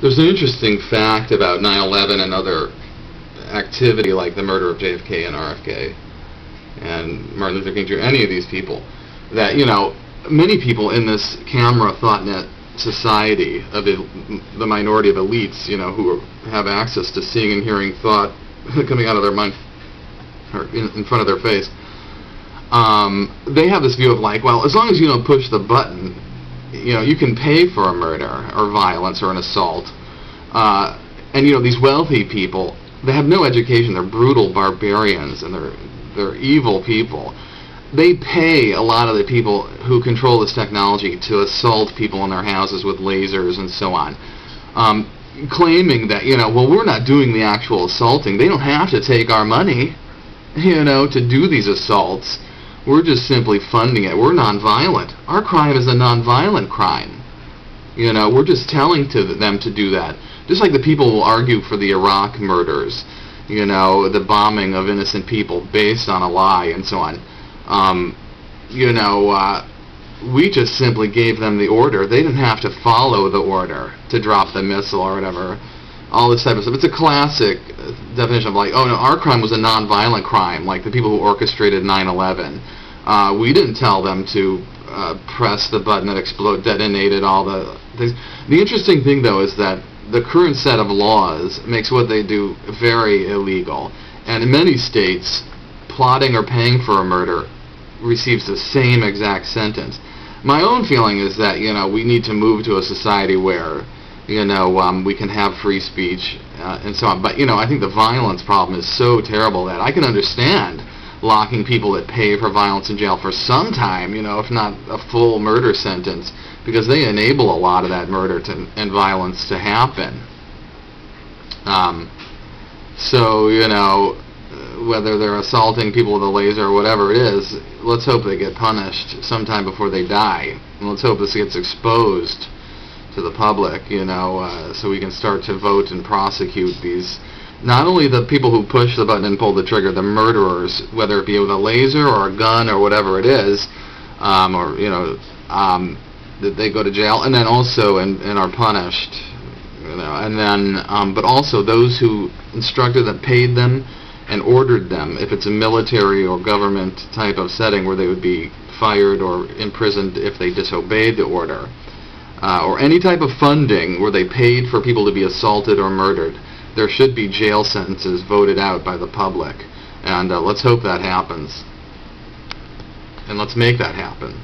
There's an interesting fact about 9/11 and other activity like the murder of JFK and RFK and Martin Luther King Jr., any of these people, that, many people in this camera ThoughtNet society of the minority of elites, who have access to seeing and hearing thought coming out of their mind or in front of their face, they have this view of like, well, as long as you don't push the button, you can pay for a murder or violence or an assault. And these wealthy people, they have no education. They're brutal barbarians, and they're evil people. They pay a lot of the people who control this technology to assault people in their houses with lasers and so on, claiming that, well, we're not doing the actual assaulting. They don't have to take our money, to do these assaults. We're just simply funding it. We're nonviolent. Our crime is a nonviolent crime. We're just telling them to do that. Just like the people will argue for the Iraq murders, the bombing of innocent people based on a lie and so on. We just simply gave them the order. They didn't have to follow the order to drop the missile or whatever. All this type of stuff. It's a classic definition of like, oh no, our crime was a nonviolent crime, like the people who orchestrated 9/11. We didn't tell them to press the button that detonated all the things. The interesting thing, though, is that the current set of laws makes what they do very illegal. And in many states, plotting or paying for a murder receives the same exact sentence. My own feeling is that, we need to move to a society where, we can have free speech and so on. But, I think the violence problem is so terrible that I can understand locking people that pay for violence in jail for some time, if not a full murder sentence, because they enable a lot of that murder and violence to happen. Whether they're assaulting people with a laser or whatever it is, let's hope they get punished sometime before they die. And let's hope this gets exposed to the public, so we can start to vote and prosecute these, not only the people who push the button and pull the trigger, the murderers, whether it be with a laser or a gun or whatever it is, that they go to jail, and then also and are punished, and then but also those who instructed them, paid them, and ordered them, if it's a military or government type of setting where they would be fired or imprisoned if they disobeyed the order, or any type of funding where they paid for people to be assaulted or murdered, there should be jail sentences voted out by the public. And let's hope that happens. And let's make that happen.